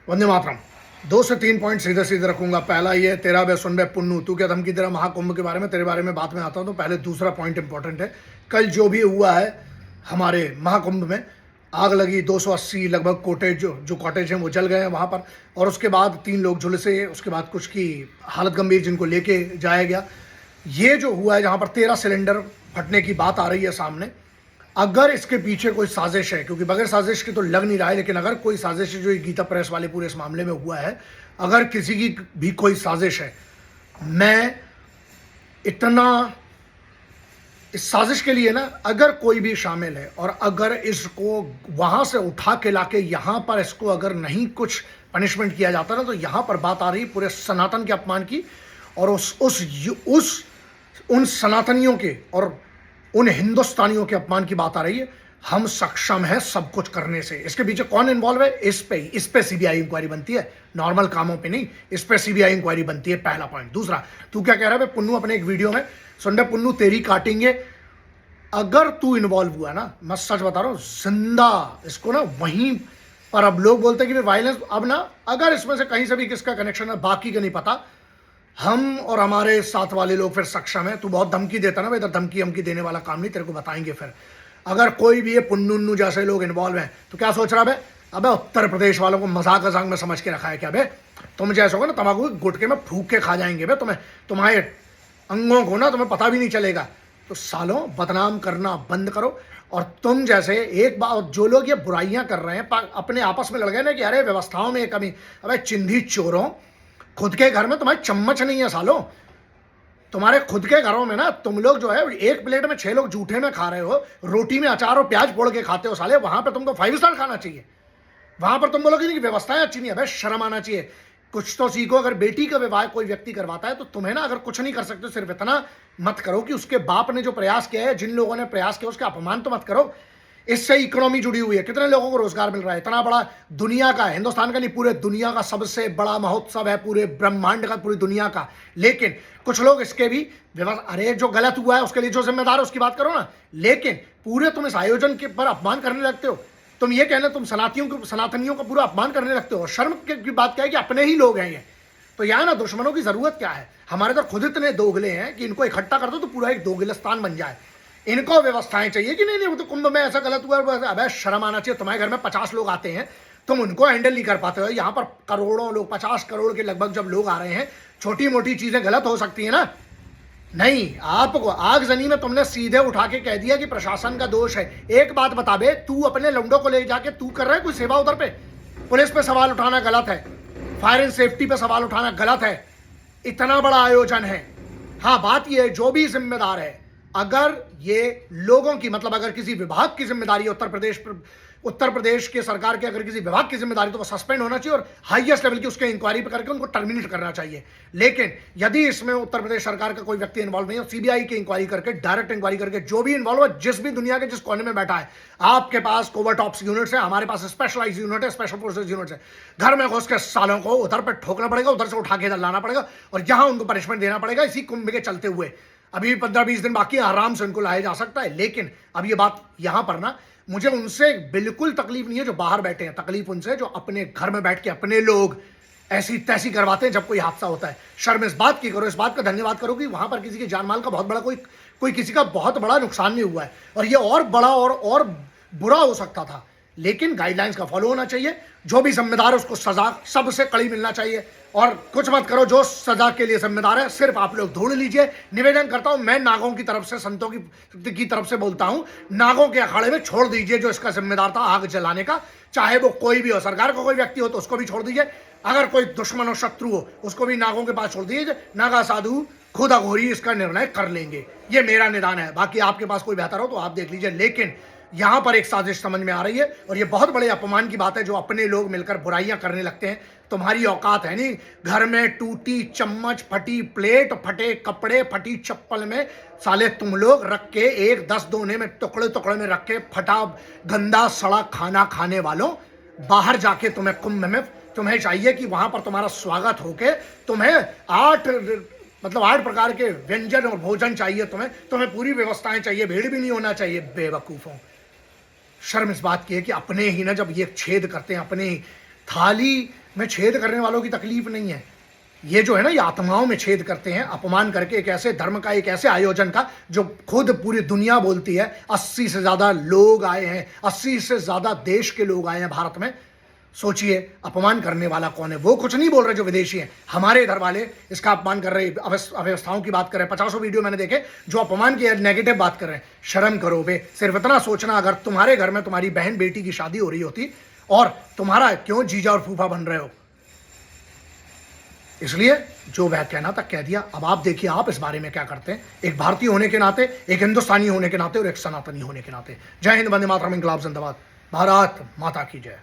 वंदे मातरम। 2 से 3 पॉइंट सीधे सीधे रखूंगा। पहला ये, तेरा बे सुन बे पुन्नू, तू क्या धमकी दे रहा महाकुंभ के बारे में, तेरे बारे में बात में आता हूं। तो पहले दूसरा पॉइंट इंपॉर्टेंट है। कल जो भी हुआ है हमारे महाकुंभ में, आग लगी, 280 लगभग कॉटेज जो कॉटेज हैं वो जल गए हैं वहाँ पर, और उसके बाद 3 लोग झुलसे, उसके बाद कुछ की हालत गंभीर, जिनको लेके जाया गया। ये जो हुआ है जहाँ पर 13 सिलेंडर फटने की बात आ रही है सामने, अगर इसके पीछे कोई साजिश है, क्योंकि बगैर साजिश के तो लग नहीं रहा है, लेकिन अगर कोई साजिश है, जो ये गीता प्रेस वाले पूरे इस मामले में हुआ है, अगर किसी की भी कोई साजिश है, मैं इतना इस साजिश के लिए ना, अगर कोई भी शामिल है और अगर इसको वहां से उठा के लाके यहां पर इसको अगर नहीं कुछ पनिशमेंट किया जाता ना, तो यहां पर बात आ रही पूरे सनातन के अपमान की, और उन सनातनियों के और उन हिंदुस्तानियों के अपमान की बात आ रही है। हम सक्षम हैं सब कुछ करने से। इसके पीछे कौन इन्वॉल्व है, इस पे सीबीआई इंक्वायरी बनती है, नॉर्मल कामों पे नहीं, इस पे सीबीआई इंक्वायरी बनती है, पहला पॉइंट। दूसरा, तू क्या कह रहा है पुन्नू अपने एक वीडियो में, सुन बे पुन्नू तेरी काटेंगे। अगर तू इन्वॉल्व हुआ ना, मैं सच बता रहा हूं, जिंदा इसको ना वहीं पर, अब लोग बोलते हैं कि वायलेंस, अब ना अगर इसमें से कहीं से भी किसका कनेक्शन है, बाकी का नहीं पता, हम और हमारे साथ वाले लोग फिर सक्षम है। तू बहुत धमकी देता ना, इधर धमकी हमकी देने वाला काम नहीं, तेरे को बताएंगे फिर। अगर कोई भी ये पुन्नू जैसे लोग इन्वॉल्व हैं, तो क्या सोच रहा है अबे उत्तर प्रदेश वालों को मजाक मजाक में समझ के रखा है क्या बे? तुम जैसे होगा ना, तंबाकू गुटके में फूक के खा जाएंगे बे तुम्हें, तुम्हारे अंगों को ना तुम्हें पता भी नहीं चलेगा। तो सालों, बदनाम करना बंद करो। और तुम जैसे एक बार जो लोग ये बुराइयां कर रहे हैं, अपने आपस में लड़ गए ना कि अरे व्यवस्थाओं में कमी, अबे चिंधी चोरों, खुद के घर में तुम्हारी चम्मच नहीं है सालों। तुम्हारे खुद के घरों में ना तुम लोग जो है एक प्लेट में 6 लोग जूठे में खा रहे हो, रोटी में अचार और प्याज पोड़ के खाते हो साले। वहां पे तुमको 5 स्टार खाना चाहिए, वहां पर तुम बोलोगे नहीं कि व्यवस्थाएं अच्छी नहीं है। भाई शर्म आना चाहिए, कुछ तो सीखो। अगर बेटी का विवाह कोई व्यक्ति करवाता है तो तुम्हें ना, अगर कुछ नहीं कर सकते, सिर्फ इतना मत करो कि उसके बाप ने जो प्रयास किया है, जिन लोगों ने प्रयास किया, उसका अपमान तो मत करो। इससे इकोनॉमी जुड़ी हुई है, कितने लोगों को रोजगार मिल रहा है। इतना बड़ा दुनिया का, हिंदुस्तान का नहीं, पूरे दुनिया का सबसे बड़ा महोत्सव है, पूरे ब्रह्मांड का, पूरी दुनिया का। लेकिन कुछ लोग इसके भी अरे जो गलत हुआ है उसके लिए जो जिम्मेदार है उसकी बात करो ना, लेकिन पूरे तुम इस आयोजन के पर अपमान करने लगते हो। तुम ये कहना, तुम सनातनियों का पूरा अपमान करने लगते हो। शर्म की बात क्या है कि अपने ही लोग हैं ये, तो यहाँ ना दुश्मनों की जरूरत क्या है। हमारे तो खुद इतने दोगले हैं कि इनको इकट्ठा कर दो तो पूरा एक दोगलिस्तान बन जाए। इनको व्यवस्थाएं चाहिए कि नहीं, वो तो कुंभ में ऐसा गलत हुआ। अबे शर्म आना चाहिए। तुम्हारे घर में 50 लोग आते हैं, तुम उनको हैंडल नहीं कर पाते हो। यहाँ पर करोड़ों लोग, 50 करोड़ के लगभग जब लोग आ रहे हैं, छोटी मोटी चीजें गलत हो सकती है ना। नहीं, आपको आगजनी में तुमने सीधे उठा के कह दिया कि प्रशासन का दोष है। एक बात बता बे, तू अपने लंडों को ले जाके तू कर रहा है कोई सेवा उधर पे? पुलिस पे सवाल उठाना गलत है, फायर एंड सेफ्टी पे सवाल उठाना गलत है। इतना बड़ा आयोजन है। हाँ, बात यह है, जो भी जिम्मेदार है, अगर ये लोगों की, मतलब अगर किसी विभाग की जिम्मेदारी है, उत्तर प्रदेश के सरकार के अगर किसी विभाग की जिम्मेदारी, तो वो सस्पेंड होना चाहिए और हाईएस्ट लेवल की उसके इंक्वायरी पे करके उनको टर्मिनेट करना चाहिए। लेकिन यदि इसमें उत्तर प्रदेश सरकार का कोई व्यक्ति इन्वॉल्व नहीं है, सीबीआई की इंक्वायरी करके, डायरेक्ट इंक्वायरी करके, जो भी इन्वॉल्व है, जिस भी दुनिया के जिस कोने में बैठा है, आपके पास कोवर्ट ऑप्स यूनिट्स है, हमारे पास स्पेशलाइज यूनिट है, स्पेशल फोर्सेज यूनिट है। घर में घुस के सालों को उधर पर ठोकना पड़ेगा, उधर से उठा के इधर लाना पड़ेगा, और यहां उनको पनिशमेंट देना पड़ेगा। इसी कुंभ के चलते हुए अभी 15-20 दिन बाकी, आराम से उनको लाया जा सकता है। लेकिन अब ये बात यहां पर ना, मुझे उनसे बिल्कुल तकलीफ नहीं है जो बाहर बैठे हैं, तकलीफ उनसे जो अपने घर में बैठ के अपने लोग ऐसी तैसी करवाते हैं जब कोई हादसा होता है। शर्म इस बात की करो, इस बात का धन्यवाद करो कि वहां पर किसी के जान माल का बहुत बड़ा कोई किसी का बहुत बड़ा नुकसान नहीं हुआ है। और ये और बड़ा और बुरा हो सकता था, लेकिन गाइडलाइंस का फॉलो होना चाहिए। जो भी जिम्मेदार है उसको सजा सबसे कड़ी मिलना चाहिए, और कुछ मत करो। जो सजा के लिए जिम्मेदार है सिर्फ आप लोग ढूंढ लीजिए। निवेदन करता हूं मैं, नागों की तरफ से, संतों की तरफ से बोलता हूं, नागों के अखाड़े में छोड़ दीजिए जो इसका जिम्मेदार था आग जलाने का, चाहे वो कोई भी हो, सरकार का कोई व्यक्ति हो तो उसको भी छोड़ दीजिए। अगर कोई दुश्मन हो, शत्रु हो, उसको भी नागों के पास छोड़ दीजिए। नागा साधु खुद अघोरी इसका निर्णय कर लेंगे। ये मेरा निदान है, बाकी आपके पास कोई बेहतर हो तो आप देख लीजिए। लेकिन यहां पर एक साजिश समझ में आ रही है, और ये बहुत बड़े अपमान की बात है जो अपने लोग मिलकर बुराइयां करने लगते हैं। तुम्हारी औकात है नहीं, घर में टूटी चम्मच, फटी प्लेट, फटे कपड़े, फटी चप्पल में साले तुम लोग रख के, 10 दोने में टुकड़े टुकड़े में रख के, फटा गंदा सड़ा खाना खाने वालों, बाहर जाके तुम्हें कुंभ में, तुम्हें चाहिए कि वहां पर तुम्हारा स्वागत होके, तुम्हें 8 प्रकार के व्यंजन और भोजन चाहिए, तुम्हें पूरी व्यवस्थाएं चाहिए, भीड़ भी नहीं होना चाहिए। बेवकूफों, शर्म इस बात की है कि अपने ही ना जब ये छेद करते हैं, अपने थाली में छेद करने वालों की तकलीफ नहीं है, ये जो है ना, ये आत्माओं में छेद करते हैं, अपमान करके एक ऐसे धर्म का, एक ऐसे आयोजन का जो खुद पूरी दुनिया बोलती है 80 से ज्यादा लोग आए हैं, 80 से ज्यादा देश के लोग आए हैं भारत में। सोचिए अपमान करने वाला कौन है? वो कुछ नहीं बोल रहे जो विदेशी हैं, हमारे इधर वाले इसका अपमान कर रहे, अव्यवस्थाओं की बात कर रहे हैं। 50 वीडियो मैंने देखे जो अपमान की नेगेटिव बात कर रहे हैं। शर्म करो बे। सिर्फ इतना सोचना, अगर तुम्हारे घर में तुम्हारी बहन बेटी की शादी हो रही होती और तुम्हारा क्यों जीजा और फूफा बन रहे हो? इसलिए जो वह कहना था कह दिया। अब आप देखिए आप इस बारे में क्या करते हैं, एक भारतीय होने के नाते, एक हिंदुस्तानी होने के नाते और एक सनातनी होने के नाते। जय हिंद, वंदे मातरम, इंकलाब जिंदाबाद, भारत माता की जय।